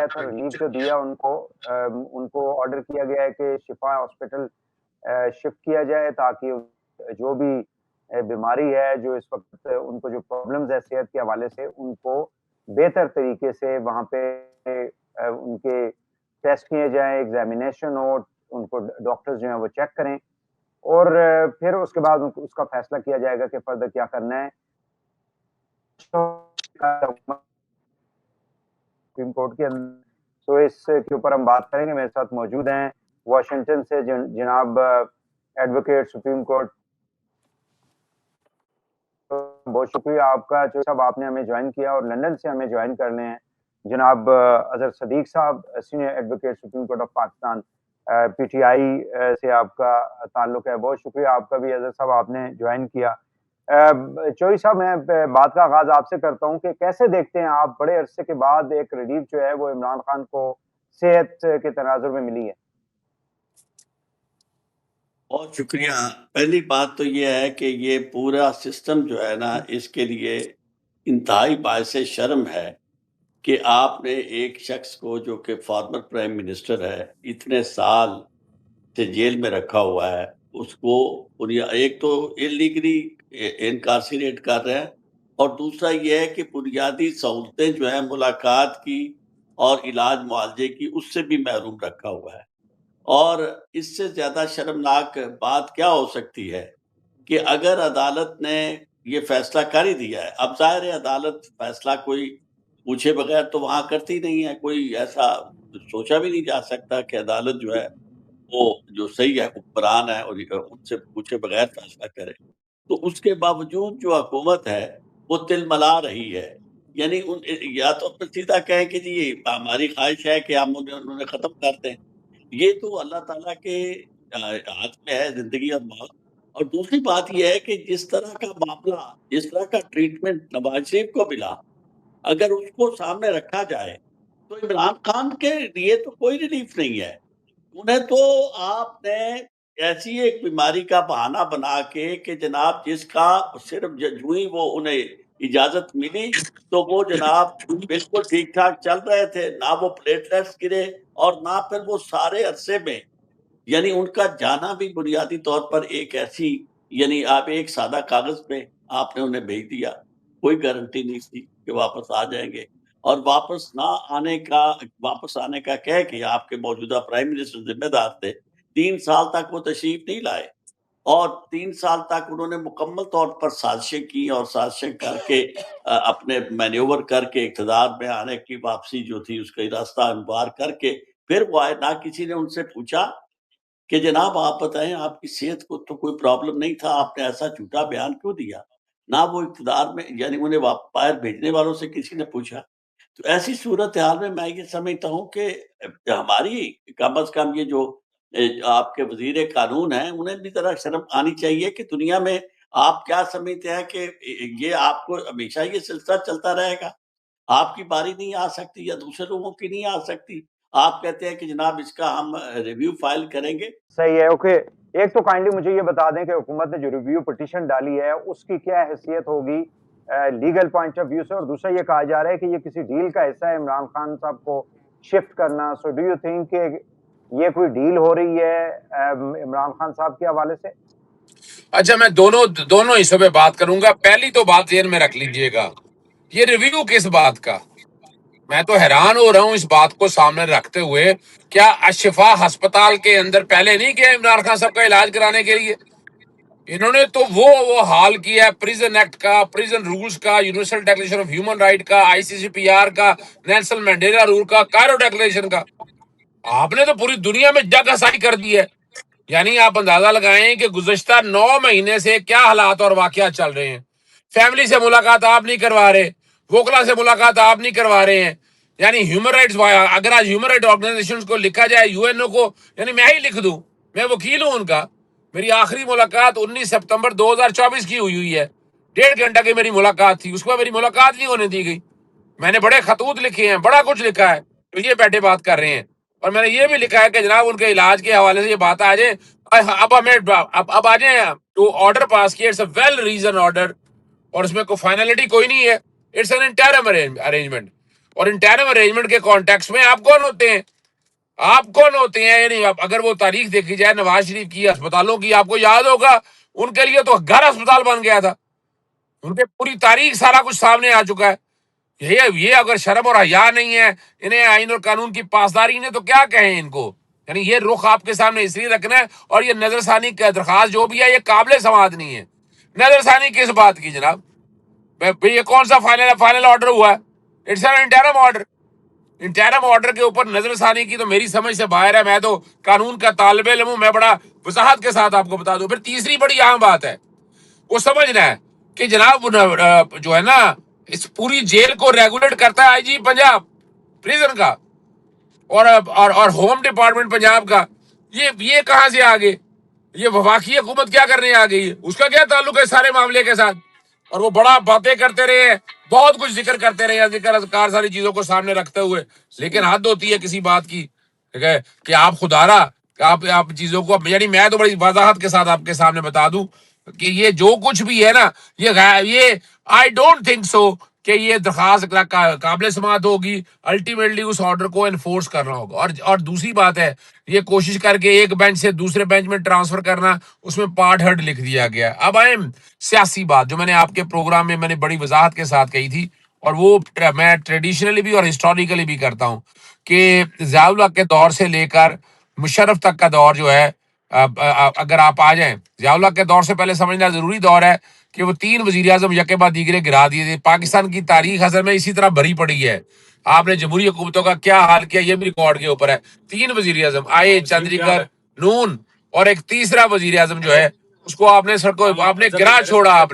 گیا تھا، ریلیف جو دیا ان کو آرڈر کیا گیا ہے کہ شفا ہاسپٹل شفٹ کیا جائے تاکہ جو بھی بیماری ہے، جو اس وقت ان کو جو پرابلمز ہے صحت کے حوالے سے، ان کو بہتر طریقے سے وہاں پہ ان کے ٹیسٹ کیے جائیں، ایگزامینیشن ہو، ان کو ڈاکٹرز جو ہیں وہ چیک کریں، اور پھر اس کے بعد اس کا فیصلہ کیا جائے گا کہ فردر کیا کرنا ہے۔ سپریم کورٹ کے اندر تو اس کے اوپر ہم بات کریں گے۔ میرے ساتھ موجود ہیں واشنگٹن سے جناب ایڈوکیٹ سپریم کورٹ، بہت شکریہ آپ کا جو صاحب آپ نے ہمیں جوائن کیا، اور لندن سے ہمیں جوائن کر لیں ہیں جناب اظہر صدیق صاحب، senior advocate supreme court of Pakistan, P T I سے آپ کا تعلق ہے۔ بہت شکریہ آپ کا بھی اظہر صاحب، آپ نے جوائن کیا۔ چوہی صاحب، میں بات کا آغاز آپ سے کرتا ہوں کہ کیسے دیکھتے ہیں آپ بڑے عرصے کے بعد ایک ریلیف جو ہے وہ عمران خان کو صحت کے تناظر میں ملی ہے؟ بہت شکریہ۔ پہلی بات تو یہ ہے کہ یہ پورا سسٹم جو ہے نا، اس کے لیے انتہائی باعث شرم ہے کہ آپ نے ایک شخص کو جو کہ فارمر پرائم منسٹر ہے، اتنے سال سے جیل میں رکھا ہوا ہے، اس کو ایک تو انلیگلی انکارسریٹ کر رہے ہیں، اور دوسرا یہ ہے کہ بنیادی سہولتیں جو ہیں ملاقات کی اور علاج معالجے کی، اس سے بھی محروم رکھا ہوا ہے۔ اور اس سے زیادہ شرمناک بات کیا ہو سکتی ہے کہ اگر عدالت نے یہ فیصلہ کر ہی دیا ہے، اب ظاہر ہے عدالت فیصلہ کوئی پوچھے بغیر تو وہاں کرتی نہیں ہے، کوئی ایسا سوچا بھی نہیں جا سکتا کہ عدالت جو ہے وہ جو صحیح ہے حکمران ہے اور ان سے پوچھے بغیر فیصلہ کرے۔ تو اس کے باوجود جو حکومت ہے وہ تل ملا رہی ہے، یعنی یا تو اپنے سیدھا کہیں کہ جی ہماری خواہش ہے کہ ہم انہوں نے ختم کر دیں، یہ تو اللہ تعالیٰ کے ہاتھ میں ہے زندگی اور موت۔ اور دوسری بات یہ ہے کہ جس طرح کا معاملہ، جس طرح کا ٹریٹمنٹ نواز شریف کو ملا، اگر اس کو سامنے رکھا جائے تو عمران خان کے لیے تو کوئی ریلیف نہیں ہے۔ انہیں تو آپ نے ایسی ایک بیماری کا بہانہ بنا کے کہ جناب جس کا صرف جوئی وہ انہیں اجازت ملی تو وہ جناب بالکل ٹھیک ٹھاک چل رہے تھے، نہ وہ پلیٹلیٹس گرے اور نہ پھر وہ سارے عرصے میں، یعنی ان کا جانا بھی بنیادی طور پر ایک ایسی، یعنی آپ ایک سادہ کاغذ پہ آپ نے انہیں بھیج دیا، کوئی گارنٹی نہیں تھی کہ واپس آ جائیں گے، اور واپس آنے کا کہہ کہ آپ کے موجودہ پرائم منسٹر ذمہ دار تھے، 3 سال تک وہ تشریف نہیں لائے، اور 3 سال تک انہوں نے مکمل طور پر سازشیں کی، اور سازشیں کر کے اپنے مینیور کر کے اقتدار میں آنے کی واپسی جو تھی اس کا راستہ ہموار کر کے پھر وہ آئے۔ نہ کسی نے ان سے پوچھا کہ جناب آپ بتائیں آپ کی صحت کو تو کوئی پرابلم نہیں تھا، آپ نے ایسا جھوٹا بیان کیوں دیا؟ نہ وہ اقتدار میں، یعنی انہیں باہر بھیجنے والوں سے کسی نے پوچھا۔ تو ایسی صورتحال میں میں یہ سمجھتا ہوں کہ ہماری کم از کم یہ جو آپ کے وزیر قانون ہیں، انہیں بھی ذرا شرم آنی چاہیے کہ دنیا میں آپ کیا سمجھتے ہیں کہ یہ آپ کو ہمیشہ یہ سلسلہ چلتا رہے گا؟ آپ کی باری نہیں آ سکتی یا دوسرے لوگوں کی نہیں آ سکتی؟ آپ کہتے ہیں کہ جناب اس کا ہم ریویو فائل کریں گے۔ صحیح ہے، اوکے۔ ایک تو کائنڈلی مجھے یہ بتا دیں کہ حکومت نے جو ریویو پٹیشن ڈالی ہے اس کی کیا حیثیت ہوگی لیگل پوائنٹ آف ویو سے، اور دوسرا یہ کہا جا رہا ہے کہ یہ کسی ڈیل کا حصہ ہے عمران خان صاحب کو شفٹ کرنا، سو ڈو یو تھنک کہ یہ کوئی ڈیل ہو رہی ہے عمران خان صاحب کے حوالے سے؟ اچھا، میں دونوں حصوں پہ بات کروں گا۔ پہلی تو بات ذہن میں رکھ لیجئے گا، یہ ریویو کس بات کا؟ میں تو حیران ہو رہا ہوں اس بات کو سامنے رکھتے ہوئے، کیا اشفا ہسپتال کے اندر پہلے نہیں گیا عمران خان صاحب کا علاج کرانے کے لیے؟ انہوں نے تو وہ حال کیا ہے پریزن ایکٹ کا، پریزن رولز کا، universal declaration of human right کا، آئی سی سی پی آر کا، نیلسن مینڈیلا رول کا، کائرو ڈیکلیریشن کا۔ آپ نے تو پوری دنیا میں جگ ہسائی کر دی ہے۔ یعنی آپ اندازہ لگائیں کہ گزشتہ 9 مہینے سے کیا حالات اور واقعات چل رہے ہیں۔ فیملی سے ملاقات آپ نہیں کروا رہے، وکلا سے ملاقات آپ نہیں کروا رہے ہیں۔ یعنی ہیومن رائٹس، اگر آج ہیومن رائٹ آرگنائزیشن کو لکھا جائے، یو این او کو، یعنی میں ہی لکھ دوں، میں وکیل ہوں ان کا، میری آخری ملاقات 19 سپتمبر 2024 کی ہوئی ہے، 1.5 گھنٹہ کی میری ملاقات تھی، اس کے بعد میری ملاقات نہیں ہونے دی گئی۔ میں نے بڑے خطوط لکھے ہیں، بڑا کچھ لکھا ہے، تو یہ بیٹھے بات کر رہے ہیں۔ اور میں نے یہ بھی لکھا ہے کہ جناب ان کے علاج کے حوالے سے یہ بات آ جائے، اب آ جائیں تو آرڈر پاس کیا، it's a well reasoned order, اور اس میں کوئی فائنلٹی کوئی نہیں ہے، اٹس این انٹرم ارینجمنٹ۔ اور انٹرم ارینجمنٹ کے کانٹیکس میں آپ کون ہوتے ہیں؟ آپ کون ہوتے ہیں؟ یعنی اگر وہ تاریخ دیکھی جائے نواز شریف کی اسپتالوں کی، آپ کو یاد ہوگا ان کے لیے تو گھر اسپتال بن گیا تھا، ان کے پوری تاریخ سارا کچھ سامنے آ چکا ہے۔ یہ اگر شرم اور حیا نہیں ہے انہیں آئین اور قانون کی پاسداری نے، تو کیا کہیں ان کو؟ یعنی یہ رخ آپ کے سامنے اس لیے رکھنا ہے، اور یہ نظر ثانی کا درخواست جو بھی ہے یہ قابل سماعت نہیں ہے۔ نظر ثانی کس بات کی جناب؟ یہ کون سا فائنل آرڈر ہوا ہے؟ It's an interim order. Interim order کے اوپر نظر ثانی کی تو میری سمجھ سے باہر ہے۔ میں تو قانون کا طالب علم ہوں، میں بڑا وضاحت کے ساتھ آپ کو بتا دوں۔ پھر تیسری بڑی اہم بات ہے وہ سمجھنا ہے کہ جناب جو ہے نا اس پوری جیل کو ریگولیٹ کرتا ہے آئی جی پنجاب پریزن کا اور ہوم ڈپارٹمنٹ پنجاب کا۔ یہ کہاں سے آ گئے؟ یہ وفاقی حکومت کیا کرنے آ گئی ہے؟ اس کا کیا تعلق ہے سارے معاملے کے ساتھ؟ اور وہ بڑا باتیں کرتے رہے ہیں، بہت کچھ ذکر کرتے رہے ہیں، ذکر اذکار ساری چیزوں کو سامنے رکھتے ہوئے، لیکن حد ہوتی ہے کسی بات کی، ٹھیک ہے، کہ آپ خدارا آپ چیزوں کو، یعنی میں تو بڑی وضاحت کے ساتھ آپ کے سامنے بتا دوں کہ یہ جو کچھ بھی ہے نا، یہ آئی ڈونٹ تھنک سو کہ یہ درخواست قابل سماعت ہوگی۔ الٹیمیٹلی اس آرڈر کو انفورس کرنا ہوگا۔ اور دوسری بات ہے، یہ کوشش کر کے ایک بینچ سے دوسرے بینچ میں ٹرانسفر کرنا، اس میں پارٹ ہرڈ لکھ دیا گیا۔ اب آئے سیاسی بات جو میں نے آپ کے پروگرام میں نے بڑی وضاحت کے ساتھ کہی تھی، اور وہ میں ٹریڈیشنلی بھی اور ہسٹوریکلی بھی کرتا ہوں کہ ضیاء الحق کے دور سے لے کر مشرف تک کا دور جو ہے، اگر آپ آ جائیں ضیاء الحق کے دور سے پہلے سمجھنا ضروری دور ہے کہ وہ 3 وزیر اعظم یکے بعد دیگرے گرا دیے تھے۔ پاکستان کی تاریخ اصل میں اسی طرح بھری پڑی ہے۔ آپ نے جمہوری حکومتوں کا کیا حال کیا یہ بھی ریکارڈ کے اوپر ہے۔ 3 وزیر اعظم آئے، چندریکر، نون، اور ایک تیسرا وزیر اعظم جو ہے اس کو آپ نے سڑکوں آپ نے گرا چھوڑا۔ آپ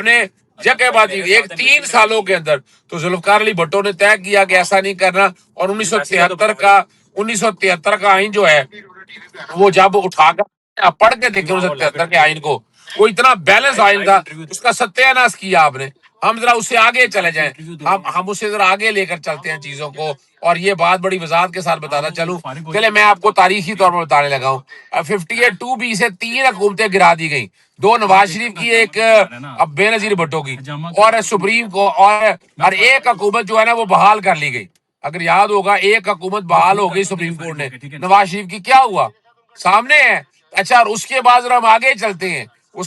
نے جگہ بات ایک 3 سالوں کے اندر تو ذوالفقار علی بھٹو نے طے کیا کہ ایسا نہیں کرنا، اور 1973 کا آئین جو ہے وہ جب اٹھا کر آپ پڑھ کے دیکھیں 1973 کے آئین کو، وہ اتنا بیلنس آئین تھا، اس کا ستیہ ناش کیا آپ نے۔ ہم ذرا اس سے آگے چلے جائیں، ہم اس سے ذرا آگے لے کر چلتے ہیں چیزوں کو، اور یہ بات بڑی وضاحت کے ساتھ بتاتا چلوں۔ چلے میں آپ کو تاریخی طور پر بتانے لگا ہوں۔ 58(2)B سے 3 حکومتیں گرا دی گئیں، 2 نواز شریف کی، ایک اب بے نظیر بھٹو کی، اور سپریم کو، اور ایک حکومت جو ہے نا وہ بحال کر لی گئی۔ اگر یاد ہوگا ایک حکومت بحال ہو گئی سپریم کورٹ نے، نواز شریف کی کیا ہوا سامنے ہے۔ اچھا، اور اس کے بعد ہم آگے چلتے ہیں، ہم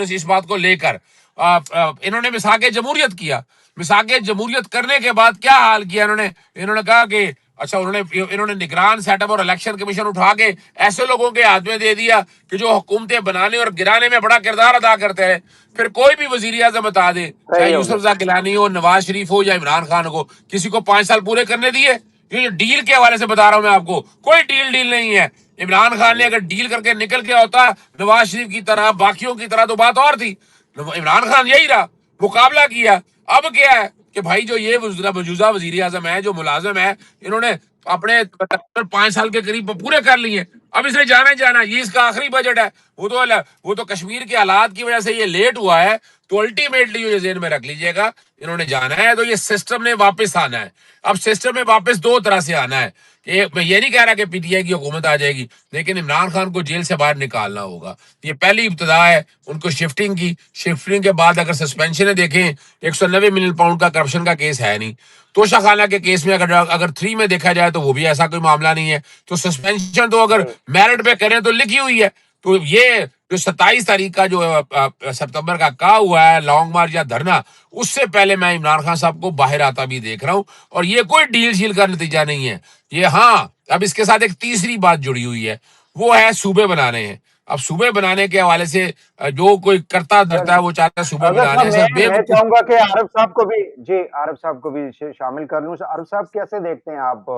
اس بات کو لے کر انہوں نے مساق جمہوریت کیا۔ مساق جمہوریت کرنے کے بعد کیا حال کیا انہوں نے کہا کہ اچھا انہوں نے نگران سیٹ اپ اور الیکشن کمیشن اٹھا کے ایسے لوگوں کے ہاتھ میں دے دیا کہ جو حکومتیں بنانے اور گرانے میں بڑا کردار ادا کرتے ہیں۔ پھر کوئی بھی وزیر اعظم بتا دے، چاہے یوسف زاء گیلانی ہو، نواز شریف ہو یا عمران خان ہو، کسی کو 5 سال پورے کرنے دیے۔ یہ ڈیل کے حوالے سے بتا رہا ہوں میں آپ کو، کوئی ڈیل نہیں ہے۔ عمران خان نے اگر ڈیل کر کے نکل کے ہوتا نواز شریف کی طرح، باقیوں کی طرح، تو بات اور تھی۔ عمران خان یہی رہا، مقابلہ کیا۔ اب کیا ہے کہ بھائی جو یہ موجودہ وزیر اعظم ہے، جو ملازم ہے، انہوں نے اپنے 5 سال کے قریب پورے کر لیے، اب اس نے جانا یہ اس کا آخری بجٹ ہے۔ وہ تو کشمیر کے حالات کی وجہ سے یہ لیٹ ہوا ہے، تو الٹیمیٹلی یہ ذہن میں رکھ لیجئے گا، انہوں نے جانا ہے تو یہ سسٹم نے واپس آنا ہے۔ اب سسٹم میں واپس 2 طرح سے آنا ہے کہ میں یہ نہیں کہہ رہا کہ پی ٹی آئی کی حکومت آ جائے گی، لیکن عمران خان کو جیل سے باہر نکالنا ہوگا۔ یہ پہلی ابتدا ہے ان کو شفٹنگ کی۔ شفٹنگ کے بعد اگر سسپینشنیں دیکھیں، 190 ملین پاؤنڈ کا کرپشن کا کیس ہے نہیں۔ توشہ خانہ کے کیس میں اگر 3 میں دیکھا جائے تو وہ بھی ایسا کوئی معاملہ نہیں ہے۔ تو سسپینشن تو اگر میرٹ پہ کریں تو لکھی ہوئی ہے۔ تو یہ جو 27 تاریخ کا جو ستمبر کا ہوا ہے لانگ مارچ یا دھرنا، اس سے پہلے میں عمران خان صاحب کو باہر آتا بھی دیکھ رہا ہوں، اور یہ کوئی ڈیل شیل کا نتیجہ نہیں ہے یہ۔ ہاں، اب اس کے ساتھ ایک تیسری بات جڑی ہوئی ہے، وہ ہے صوبے بنانے ہیں۔ اب صوبے بنانے کے حوالے سے جو کوئی کرتا دھرتا ہے وہ چاہتا ہے صوبے بنانے ہیں۔ میں چاہوں گا کہ عارف صاحب کو بھی عارف صاحب کو بھی شامل کر لوں۔ عارف صاحب کیسے دیکھتے ہیں آپ،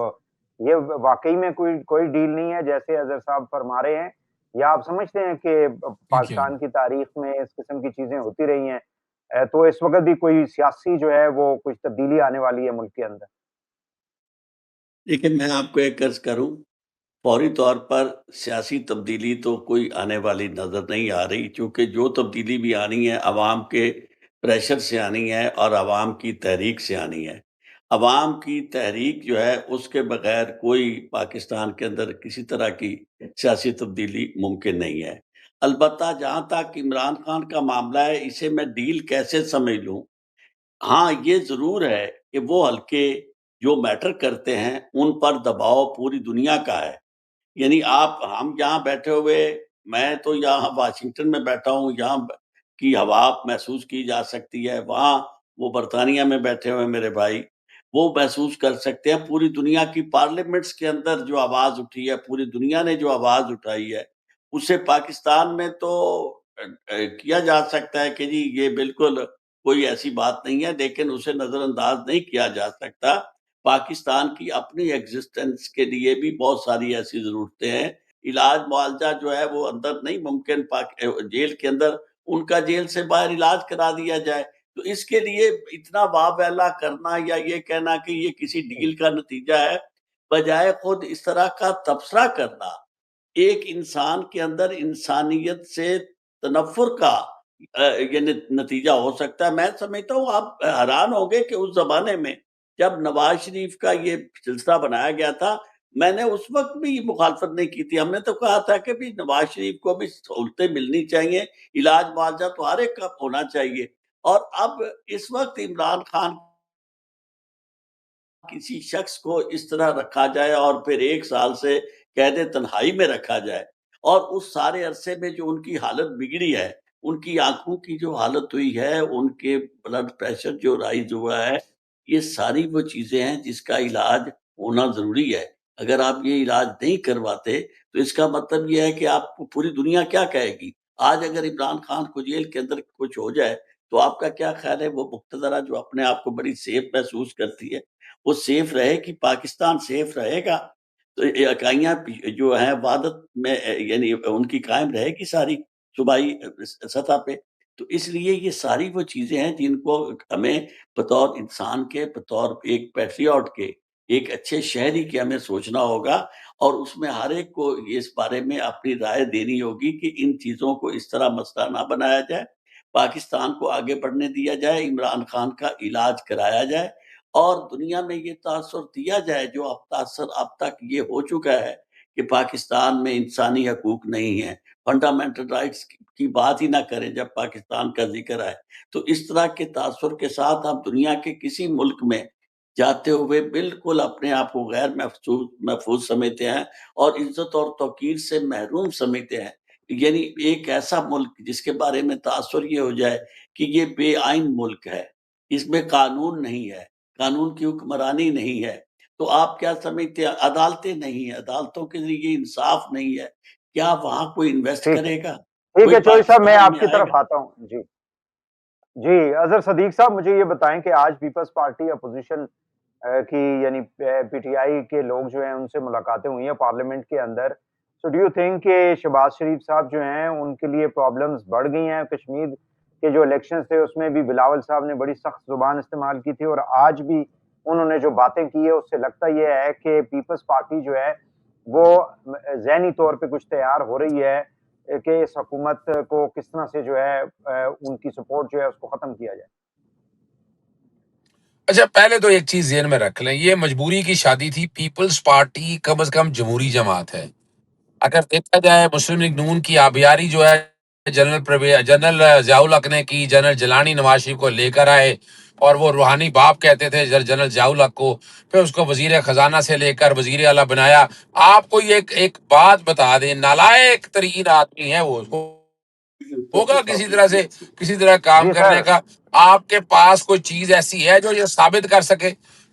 یہ واقعی میں کوئی ڈیل نہیں ہے جیسے اظہر صاحب فرما رہے ہیں، یا آپ سمجھتے ہیں کہ پاکستان کی تاریخ میں اس قسم کی چیزیں ہوتی رہی ہیں، تو اس وقت بھی کوئی سیاسی جو ہے وہ کچھ تبدیلی آنے والی ہے ملک کے اندر؟ لیکن میں آپ کو ایک عرض کروں، فوری طور پر سیاسی تبدیلی تو کوئی آنے والی نظر نہیں آ رہی، چونکہ جو تبدیلی بھی آنی ہے عوام کے پریشر سے آنی ہے اور عوام کی تحریک سے آنی ہے۔ عوام کی تحریک جو ہے اس کے بغیر کوئی پاکستان کے اندر کسی طرح کی سیاسی تبدیلی ممکن نہیں ہے۔ البتہ جہاں تک عمران خان کا معاملہ ہے، اسے میں ڈیل کیسے سمجھ لوں؟ ہاں یہ ضرور ہے کہ وہ حلقے جو میٹر کرتے ہیں ان پر دباؤ پوری دنیا کا ہے. یعنی ہم یہاں بیٹھے ہوئے، میں تو یہاں واشنگٹن میں بیٹھا ہوں، یہاں کی ہوا محسوس کی جا سکتی ہے، وہاں وہ برطانیہ میں بیٹھے ہوئے میرے بھائی وہ محسوس کر سکتے ہیں. پوری دنیا کی پارلیمنٹس کے اندر جو آواز اٹھی ہے، پوری دنیا نے جو آواز اٹھائی ہے، اسے پاکستان میں تو کیا جا سکتا ہے کہ جی یہ بالکل کوئی ایسی بات نہیں ہے، لیکن اسے نظر انداز نہیں کیا جا سکتا. پاکستان کی اپنی ایگزسٹنس کے لیے بھی بہت ساری ایسی ضرورتیں ہیں. علاج معالجہ جو ہے وہ اندر نہیں ممکن، جیل کے اندر ان کا جیل سے باہر علاج کرا دیا جائے. تو اس کے لیے اتنا واہ ویلا کرنا یا یہ کہنا کہ یہ کسی ڈیل کا نتیجہ ہے، بجائے خود اس طرح کا تبصرہ کرنا ایک انسان کے اندر انسانیت سے تنفر کا یہ نتیجہ ہو سکتا ہے. میں سمجھتا ہوں آپ حیران ہوں گے کہ اس زمانے میں جب نواز شریف کا یہ سلسلہ بنایا گیا تھا، میں نے اس وقت بھی مخالفت نہیں کی تھی. ہم نے تو کہا تھا کہ بھی نواز شریف کو بھی سہولتیں ملنی چاہیے، علاج معالجہ تو ہر ایک کا ہونا چاہیے. اور اب اس وقت عمران خان کسی شخص کو اس طرح رکھا جائے اور پھر 1 سال سے قید تنہائی میں رکھا جائے، اور اس سارے عرصے میں جو ان کی حالت بگڑی ہے، ان کی آنکھوں کی جو حالت ہوئی ہے، ان کے بلڈ پریشر جو رائز ہوا ہے، یہ ساری وہ چیزیں ہیں جس کا علاج ہونا ضروری ہے. اگر آپ یہ علاج نہیں کرواتے تو اس کا مطلب یہ ہے کہ آپ کو پوری دنیا کیا کہے گی. آج اگر عمران خان کو جیل کے اندر کچھ ہو جائے تو آپ کا کیا خیال ہے؟ وہ مقتدرہ جو اپنے آپ کو بڑی سیف محسوس کرتی ہے، وہ سیف رہے کہ پاکستان سیف رہے گا؟ تو یہ اکائیاں جو ہیں وحدت میں یعنی ان کی قائم رہے گی ساری صوبائی سطح پہ. تو اس لیے یہ ساری وہ چیزیں ہیں جن کو ہمیں بطور انسان کے، بطور ایک پیٹریوٹ کے، ایک اچھے شہری کے ہمیں سوچنا ہوگا، اور اس میں ہر ایک کو اس بارے میں اپنی رائے دینی ہوگی کہ ان چیزوں کو اس طرح مسئلہ نہ بنایا جائے، پاکستان کو آگے بڑھنے دیا جائے، عمران خان کا علاج کرایا جائے، اور دنیا میں یہ تاثر دیا جائے جو اب تک یہ ہو چکا ہے کہ پاکستان میں انسانی حقوق نہیں ہیں، فنڈامنٹل رائٹس کی بات ہی نہ کریں جب پاکستان کا ذکر آئے. تو اس طرح کے تاثر کے ساتھ آپ دنیا کے کسی ملک میں جاتے ہوئے بالکل اپنے آپ کو غیر محفوظ سمجھتے ہیں اور عزت اور توقیر سے محروم سمجھتے ہیں. یعنی ایک ایسا ملک جس کے بارے میں تاثر یہ ہو جائے کہ یہ بے آئین ملک ہے، اس میں قانون نہیں ہے، قانون کی حکمرانی نہیں ہے، تو آپ کیا سمجھتے ہیں؟ عدالتیں نہیں ہیں، عدالتوں کے ذریعے انصاف نہیں ہے، کیا وہاں کوئی انویسٹ ٹھیک ہے، کرے گا؟ ٹھیک کوئی ہے چوہدری صاحب، میں پاکستان آپ میں کی آئے طرف گا؟ آتا ہوں. جی جی، اظہر صدیق صاحب، مجھے یہ بتائیں کہ آج پیپلز پارٹی اپوزیشن کی یعنی پی ٹی آئی کے لوگ جو ہیں ان سے ملاقاتیں ہوئی ہیں پارلیمنٹ کے اندر. سو ڈو یو تھنک کہ شہباز شریف صاحب جو ہیں ان کے لیے پرابلمز بڑھ گئی ہیں؟ کشمیر کے جو الیکشنز تھے اس میں بھی بلاول صاحب نے بڑی سخت زبان استعمال کی تھی، اور آج بھی انہوں نے جو باتیں کی ہے اس سے لگتا یہ ہے کہ پیپلز پارٹی جو ہے وہ ذہنی طور پہ کچھ تیار ہو رہی ہے کہ اس حکومت کو کس طرح سے جو ہے ان کی سپورٹ جو ہے اس کو ختم کیا جائے. اچھا، پہلے تو ایک چیز ذہن میں رکھ لیں، یہ مجبوری کی شادی تھی. پیپلز پارٹی کم از کم جمہوری جماعت ہے. اگر دیکھا جائے مسلم لیگ نون کی آبیاری جو ہے جنرل ضیاء الحق نے کی، جنرل جیلانی نواز شریف کو لے کر آئے، اور وہ روحانی باپ کہتے تھے جنرل ضیاء الحق کو. پھر اس کو وزیر خزانہ سے لے کر وزیر اعلیٰ بنایا. آپ کو یہ ایک بات بتا دیں، نالائق ترین آدمی ہے وہ. ہوگا کسی طرح کام جی کرنے سر. کا. آپ کے پاس کوئی چیز ایسی ہے جو یہ ثابت کر سکے؟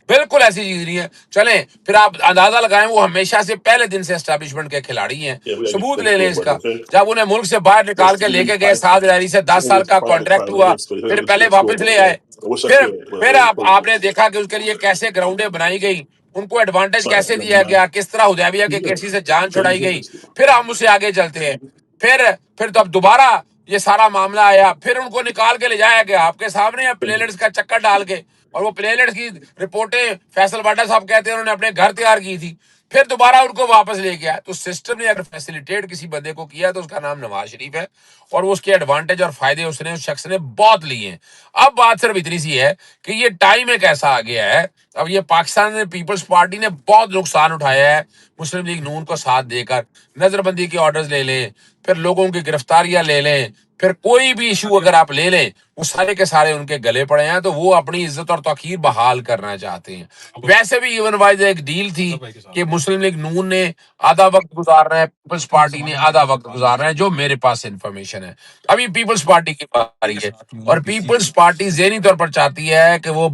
بالکل ایسی چیز نہیں ہے. چلیں پھر آپ اندازہ لگائیں، وہ ہمیشہ سے پہلے دن سے اسٹیبلشمنٹ کے کھلاڑی ہیں. ثبوت لے لیں اس کا. جب انہیں ملک سے باہر نکال کے لے کے گئے، سعد لہری سے 10 سال کا کانٹریکٹ ہوا، پھر پہلے واپس لے آئے. پھر آپ نے دیکھا کہ اس کے لیے کیسے گراؤنڈیں بنائی گئی، ان کو ایڈوانٹیج کیسے دیا گیا، کس طرح حدیبیہ کے کیسی سے جان چھڑائی گئی. پھر ہم اس سے آگے چلتے ہیں. پھر تو اب دوبارہ یہ سارا معاملہ آیا، پھر ان کو نکال کے لے جایا گیا آپ کے سامنے پلے لسٹ کا چکر ڈال کے. اور وہ پلے لسٹ کی رپورٹیں فیصل واڈا صاحب کہتے ہیں انہوں نے اپنے گھر تیار کی تھی. پھر دوبارہ ان کو واپس لے گیا. تو سسٹم نے اگر فیسیلیٹیٹ کسی بندے کو کیا تو اس کا نام نواز شریف ہے، اور وہ اس کے ایڈوانٹیج اور فائدے اس شخص نے بہت لیے ہیں. اب بات صرف اتنی سی ہے کہ یہ ٹائم ایک ایسا آ گیا ہے. اب یہ پاکستان میں پیپلز پارٹی نے بہت نقصان اٹھایا ہے مسلم لیگ نون کو ساتھ دے کر. نظر بندی کے آرڈرز لے لیں, پھر لوگوں کی گرفتاریاں لے لیں, پھر کوئی بھی ایشو اگر آپ لے لیں وہ سارے کے سارے ان کے گلے پڑے ہیں, تو وہ اپنی عزت اور توقیر بحال کرنا چاہتے ہیں. ویسے بھی ایون وائز ایک ڈیل تھی کہ مسلم لیگ نون نے آدھا وقت گزارنا ہے, پیپلز پارٹی نے آدھا وقت گزارنا ہے, جو میرے پاس انفارمیشن ہے. ابھی پیپلز پارٹی کی باری ہے, اور پیپلز پارٹی ذہنی طور پر چاہتی ہے کہ وہ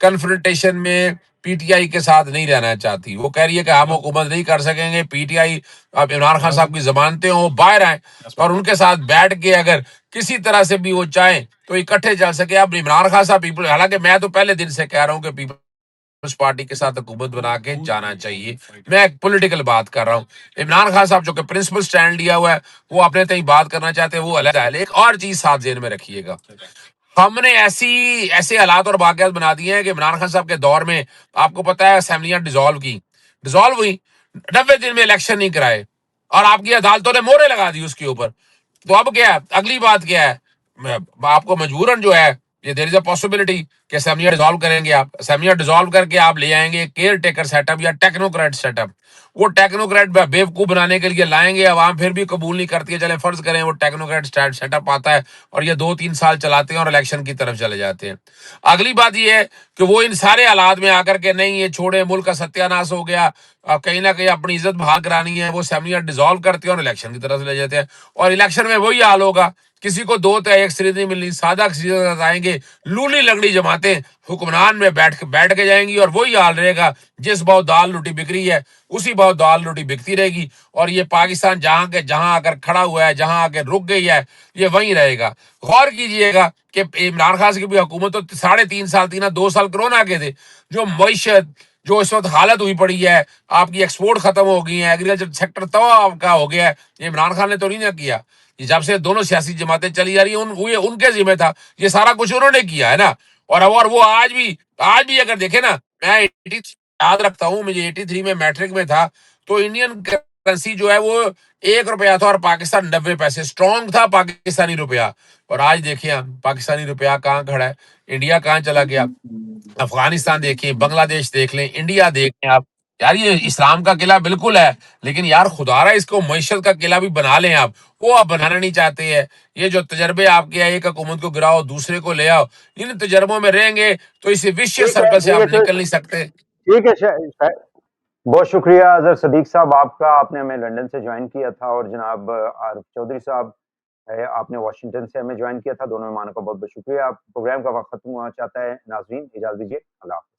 کنفرنٹیشن میں پی ٹی آئی کے ساتھ نہیں رہنا چاہتی. وہ کہہ رہی ہے کہ ہم حکومت نہیں کر سکیں گے, پی ٹی آئی اب عمران خان صاحب کی ضمانتیں ہوں, باہر آئیں اور ان کے ساتھ بیٹھ کے اگر کسی طرح سے بھی وہ چاہیں تو اکٹھے چل سکے. اب عمران خان صاحب پیپل, حالانکہ میں تو پہلے دن سے کہہ رہا ہوں کہ پیپلز پارٹی کے ساتھ حکومت بنا کے جانا چاہیے. میں ایک پولیٹیکل بات کر رہا ہوں. عمران خان صاحب جو کہ پرنسپل سٹینڈ لیا ہوا ہے وہ اپنے تئیں بات کرنا چاہتے ہیں, وہ علیحدہ ہے. ایک اور چیز ساتھ ذہن میں رکھیے گا, ہم نے ایسے حالات اور واقعات بنا دیے ہیں کہ عمران خان صاحب کے دور میں آپ کو پتا ہے اسمبلیاں ڈیزالو ہوئی, 90 دن میں الیکشن نہیں کرائے, اور آپ کی عدالتوں نے مورے لگا دی اس کے اوپر. تو اب کیا ہے, اگلی بات کیا ہے, آپ کو مجبوراً جو ہے یہ دیر از اے پاسبلٹی کہ اسمبلیاں ڈیزالو کریں گے. آپ اسمبلیاں ڈیزالو کر کے آپ لے آئیں گے کیئر ٹیکر سیٹ اپ یا ٹیکنوکریٹ سیٹ اپ. وہ ٹیکنوکریٹ بیوقوف بنانے کے لیے لائیں گے, عوام پھر بھی قبول نہیں کرتی ہے. چلے فرض کریں وہ ٹیکنوکریٹ سیٹ اپ آتا ہے اور یہ 2-3 سال چلاتے ہیں اور الیکشن کی طرف چلے جاتے ہیں. اگلی بات یہ ہے کہ وہ ان سارے حالات میں آ کر کے نہیں یہ چھوڑے, ملک کا ستیہ ناش ہو گیا, کہیں نہ کہیں اپنی عزت بحال کرانی ہے, وہ اسمبلیاں ڈیزالو کرتے ہیں اور الیکشن کی طرف لے جاتے ہیں. اور الیکشن میں وہی حال ہوگا, کسی کو 2 تہہ 1 اکثریت نہیں ملنی, سادہ اکثریت آئیں گے, لولی لنگڑی جماعتیں حکمران میں بیٹھ کے جائیں گی, اور وہی حال رہے گا جس بہت دال روٹی بک رہی ہے اسی بہت دال روٹی بکتی رہے گی. اور یہ پاکستان جہاں آ کر کھڑا ہوا ہے, جہاں آ کے رک گئی ہے, یہ وہیں رہے گا. غور کیجئے گا کہ عمران خان کی بھی حکومت تو 3.5 سال 2 سال کرونا کے تھے, جو معیشت جو اس وقت حالت ہوئی پڑی ہے, آپ کی ایکسپورٹ ختم ہو گئی ہیں, ایگریکلچر سیکٹر تباہ کا ہو گیا ہے, یہ عمران خان نے تو نہیں کیا. یہ جب سے دونوں سیاسی جماعتیں چلی جا رہی ہیں ان کے ذمہ تھا, یہ سارا کچھ انہوں نے کیا ہے نا. اور وہ آج بھی اگر دیکھیں نا, میں 83 یاد رکھتا ہوں, مجھے 83 میں میٹرک میں تھا, تو انڈین کرنسی جو ہے وہ 1 روپیہ تھا اور پاکستان 90 پیسے. اسٹرانگ تھا پاکستانی روپیہ. اور آج دیکھیں آپ پاکستانی روپیہ کہاں کھڑا ہے, انڈیا کہاں چلا گیا, افغانستان دیکھیں, بنگلہ دیش دیکھ لیں, انڈیا دیکھیں آپ. یار یہ اسلام کا قلعہ بالکل ہے, لیکن یار خدا رہا اس کو معیشت کا قلعہ بھی بنا لیں آپ. وہ آپ بنانا نہیں چاہتے ہیں. یہ جو تجربے آپ کے ایک حکومت کو گراؤ دوسرے کو لے آؤ, ان تجربوں میں رہیں گے تو اس وشیس سرکل سے آپ نکل نہیں سکتے. ٹھیک ہے, بہت شکریہ اظہر صدیق صاحب آپ کا, آپ نے ہمیں لنڈن سے جوائن کیا تھا, اور جناب عارف چودھری صاحب آپ نے واشنگٹن سے ہمیں جوائن کیا تھا. دونوں مہمانوں کا بہت بہت شکریہ. آپ پروگرام کا وقت ختم ہونا چاہتا ہے. ناظرین اجازت دیجیے, اللہ حافظ.